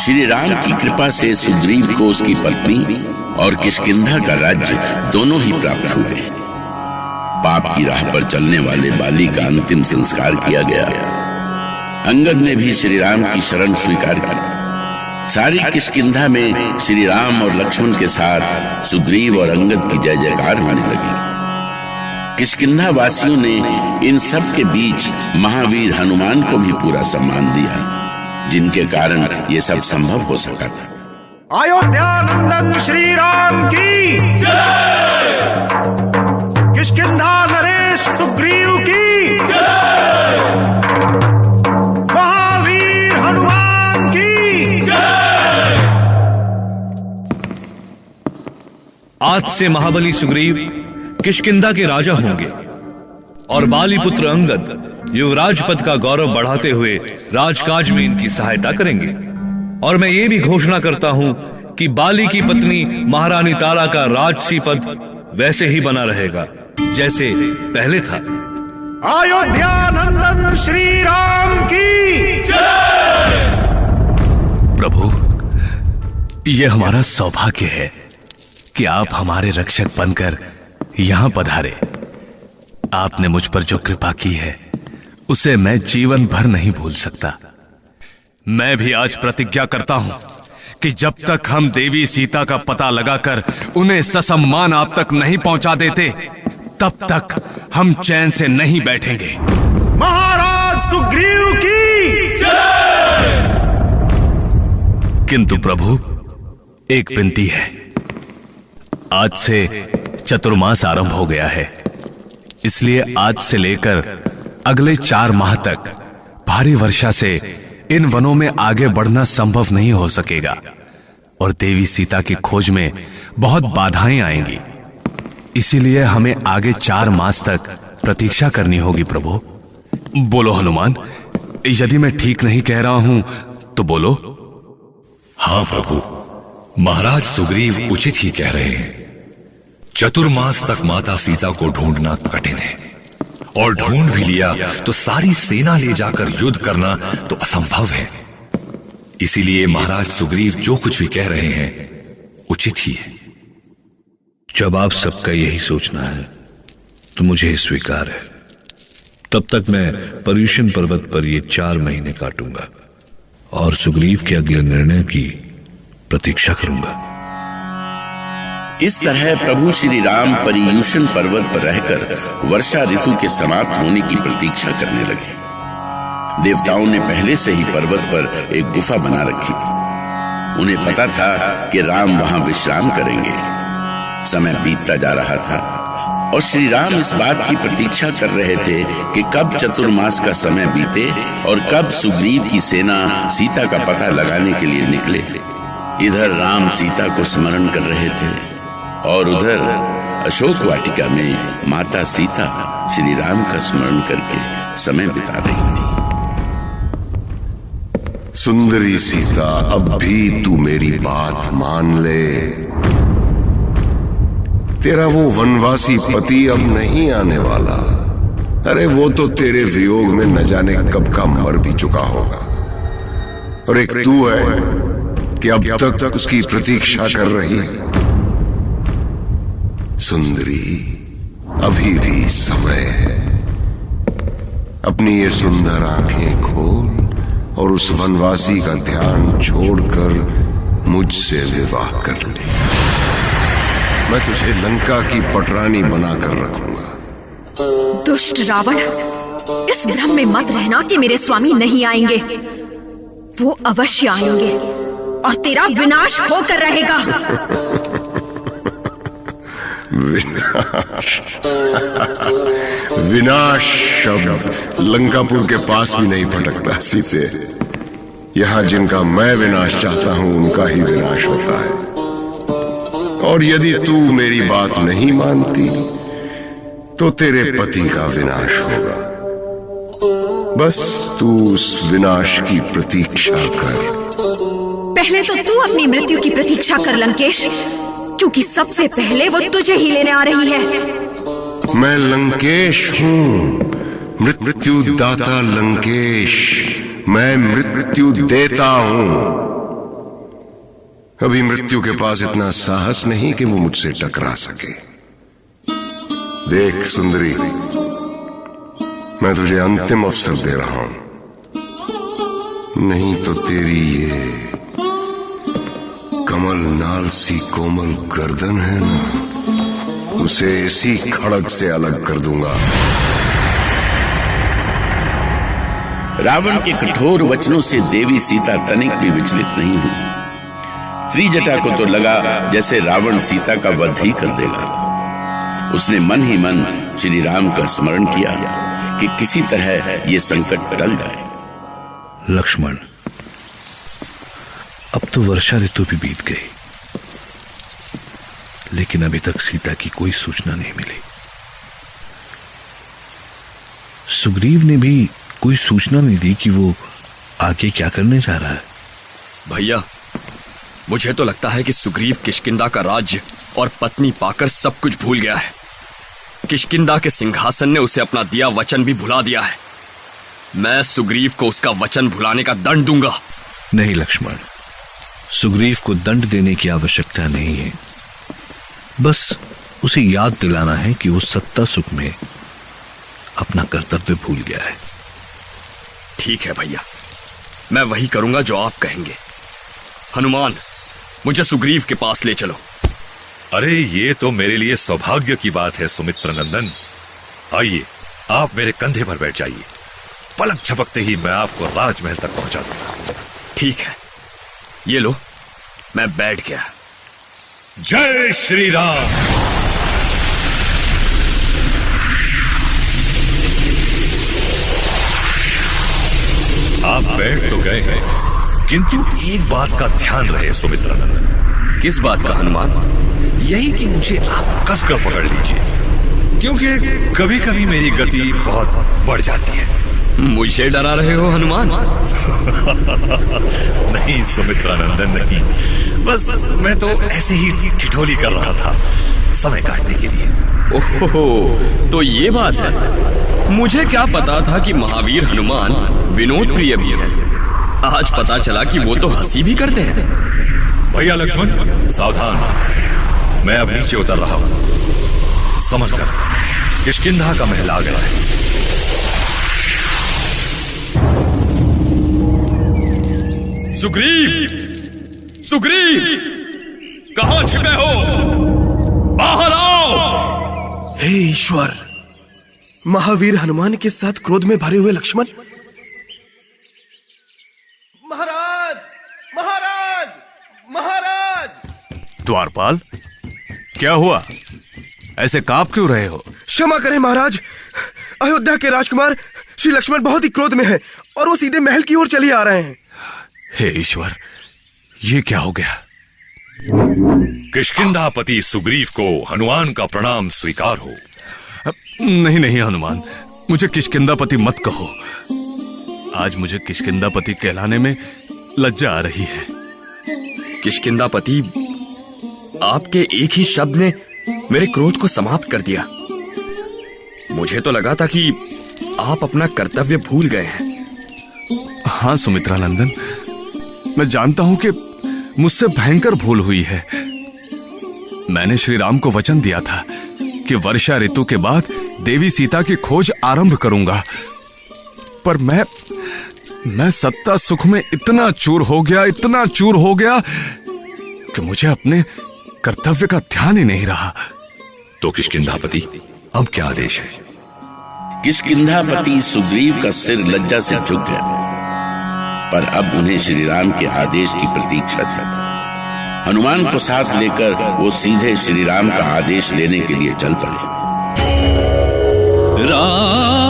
श्री राम की कृपा से सुग्रीव को उसकी पत्नी और किष्किंधा का राज्य दोनों ही प्राप्त हुए। पाप की राह पर चलने वाले बाली का अंतिम संस्कार किया गया। अंगद ने भी श्री राम की शरण स्वीकार की। सारी किष्किंधा में श्री राम और लक्ष्मण के साथ सुग्रीव और अंगद की जय जयकार होने लगी। किष्किंधा वासियों ने इन सब के बीच महावीर हनुमान को भी पूरा सम्मान दिया, जिनके कारण ये सब संभव हो सका था। अयोध्या नंदन श्री राम की जय। किष्किंधा नरेश सुग्रीव की जय। महावीर हनुमान की जय। आज से महाबली सुग्रीव किष्किंधा के राजा होंगे और बाली पुत्र अंगद युवराज पद का गौरव बढ़ाते हुए राजकाज में इनकी सहायता करेंगे। और मैं ये भी घोषणा करता हूं कि बाली की पत्नी महारानी तारा का राजसी पद वैसे ही बना रहेगा जैसे पहले था। अयोध्या नंदन श्री राम की जय। प्रभु, यह हमारा सौभाग्य है कि आप हमारे रक्षक बनकर यहां पधारे। आपने मुझ पर जो कृपा की है उसे मैं जीवन भर नहीं भूल सकता। मैं भी आज प्रतिज्ञा करता हूं कि जब तक हम देवी सीता का पता लगाकर उन्हें ससम्मान आप तक नहीं पहुंचा देते, तब तक हम चैन से नहीं बैठेंगे। महाराज सुग्रीव की जय। किंतु प्रभु, एक विनती है। आज से चतुर्मास आरंभ हो गया है, इसलिए आज से लेकर अगले 4 माह तक भारी वर्षा से इन वनों में आगे बढ़ना संभव नहीं हो सकेगा और देवी सीता की खोज में बहुत बाधाएं आएंगी। इसीलिए हमें आगे 4 मास तक प्रतीक्षा करनी होगी। प्रभु, बोलो हनुमान, यदि मैं ठीक नहीं कह रहा हूं तो बोलो। हाँ प्रभु, महाराज सुग्रीव उचित ही कह रहे हैं। चतुर्मास तक माता सीता को ढूंढना कठिन है, और ढूंढ भी लिया तो सारी सेना ले जाकर युद्ध करना तो असंभव है। इसीलिए महाराज सुग्रीव जो कुछ भी कह रहे हैं उचित ही है। जब आप सबका यही सोचना है तो मुझे स्वीकार है। तब तक मैं पर्युषण पर्वत पर ये 4 महीने काटूंगा और सुग्रीव के अगले निर्णय की प्रतीक्षा करूंगा। इस तरह प्रभु श्री राम पर्युषण पर्वत पर रहकर वर्षा ऋतु के समाप्त होने की प्रतीक्षा करने लगे। देवताओं ने पहले से ही पर्वत पर एक गुफा बना रखी थी। उन्हें पता था कि राम वहां विश्राम करेंगे। समय बीतता जा रहा था और श्री राम इस बात की प्रतीक्षा कर रहे थे कि कब चतुर्मास का समय बीते और कब सुग्रीव की सेना सीता का पता लगाने के लिए निकले। इधर राम सीता को स्मरण कर रहे थे और उधर अशोक वाटिका में माता सीता श्री राम का स्मरण करके समय बिता रही थी। सुंदरी सीता, अब भी तू मेरी बात मान ले। तेरा वो वनवासी पति अब नहीं आने वाला। अरे वो तो तेरे वियोग में न जाने कब का मर भी चुका होगा, और एक तू है कि अब तक उसकी प्रतीक्षा कर रही है। सुंदरी, अभी भी समय है। अपनी ये सुंदर आंखें खोल और उस वनवासी का ध्यान छोड़कर मुझसे विवाह कर ले। मैं तुझे लंका की पटरानी बनाकर रखूंगा। दुष्ट रावण, इस भ्रम में मत रहना कि मेरे स्वामी नहीं आएंगे। वो अवश्य आएंगे और तेरा विनाश होकर रहेगा। विनाश विनाश शब्द लंकापुर के पास भी नहीं फटकता सीते। यहां जिनका मैं विनाश चाहता हूं उनका ही विनाश होता है। और यदि तू मेरी बात नहीं मानती तो तेरे पति का विनाश होगा। बस तू उस विनाश की प्रतीक्षा कर। पहले तो तू अपनी मृत्यु की प्रतीक्षा कर लंकेश, क्योंकि सबसे पहले वो तुझे ही लेने आ रही है। मैं लंकेश हूं, मृत्यु दाता लंकेश। मैं मृत्यु देता हूं। अभी मृत्यु के पास इतना साहस नहीं कि वो मुझसे टकरा सके। देख सुंदरी, मैं तुझे अंतिम अवसर दे रहा हूं, नहीं तो तेरी ये कमल नाल सी कोमल गर्दन है ना, उसे इसी खड़ग से अलग कर दूंगा। रावण के कठोर वचनों से देवी सीता तनिक भी विचलित नहीं हुई। त्रिजटा को तो लगा जैसे रावण सीता का वध ही कर देगा। उसने मन ही मन श्री राम का स्मरण किया कि किसी तरह ये संकट टल जाए। लक्ष्मण, अब तो वर्षा ऋतु भी बीत गई, लेकिन अभी तक सीता की कोई सूचना नहीं मिली। सुग्रीव ने भी कोई सूचना नहीं दी कि वो आगे क्या करने जा रहा है। भैया, मुझे तो लगता है कि सुग्रीव किष्किंधा का राज्य और पत्नी पाकर सब कुछ भूल गया है। किष्किंधा के सिंहासन ने उसे अपना दिया वचन भी भुला दिया है। मैं सुग्रीव को उसका वचन भुलाने का दंड दूंगा। नहीं लक्ष्मण, सुग्रीव को दंड देने की आवश्यकता नहीं है। बस उसे याद दिलाना है कि वो सत्ता सुख में अपना कर्तव्य भूल गया है। ठीक है भैया, मैं वही करूंगा जो आप कहेंगे। हनुमान, मुझे सुग्रीव के पास ले चलो। अरे ये तो मेरे लिए सौभाग्य की बात है सुमित्र नंदन। आइए, आप मेरे कंधे पर बैठ जाइए। पलक झपकते ही मैं आपको राजमहल तक पहुंचा दूंगा। ठीक है, ये लो, मैं बैठ गया। जय श्री राम। आप बैठ तो गए हैं, किंतु एक बात का ध्यान रहे सुमित्र नंदन। किस बात का हनुमान? यही कि मुझे आप कसकर पकड़ लीजिए, क्योंकि कभी कभी मेरी गति बहुत बढ़ जाती है। मुझे डरा रहे हो हनुमान? नहीं सुमित्रानंदन, नहीं, बस मैं तो ऐसे ही ठिठोली कर रहा था समय काटने के लिए। ओहो, तो ये बात है। मुझे क्या पता था कि महावीर हनुमान विनोद प्रिय भी है। आज पता चला कि वो तो हंसी भी करते हैं। भैया लक्ष्मण, सावधान, मैं अब नीचे उतर रहा हूं। समझ कर किष्किंधा का महल आ गया है। सुग्रीव, सुग्रीव, कहां छिपे हो? बाहर आओ। हे ईश्वर, महावीर हनुमान के साथ क्रोध में भरे हुए लक्ष्मण। महाराज, महाराज, महाराज। द्वारपाल, क्या हुआ? ऐसे कांप क्यों रहे हो? क्षमा करें महाराज, अयोध्या के राजकुमार श्री लक्ष्मण बहुत ही क्रोध में हैं और वो सीधे महल की ओर चले आ रहे हैं। हे ईश्वर, ये क्या हो गया? किष्किंधापति सुग्रीव को हनुमान का प्रणाम स्वीकार हो। नहीं नहीं हनुमान, मुझे किष्किंधापति मत कहो। आज मुझे किष्किंधापति कहलाने में लज्जा आ रही है। किष्किंधापति, आपके एक ही शब्द ने मेरे क्रोध को समाप्त कर दिया। मुझे तो लगा था कि आप अपना कर्तव्य भूल गए हैं। हाँ सुमित्रानंदन, मैं जानता हूं कि मुझसे भयंकर भूल हुई है। मैंने श्री राम को वचन दिया था कि वर्षा ऋतु के बाद देवी सीता की खोज आरंभ करूंगा, पर मैं सत्ता सुख में इतना चूर हो गया कि मुझे अपने कर्तव्य का ध्यान ही नहीं रहा। तो किष्किंधापति, अब क्या आदेश है? किष्किंधापति सुग्रीव का सिर लज्जा से झुक गया, पर अब उन्हें श्री राम के आदेश की प्रतीक्षा थी। हनुमान को साथ लेकर वो सीधे श्री राम का आदेश लेने के लिए चल पड़े। राम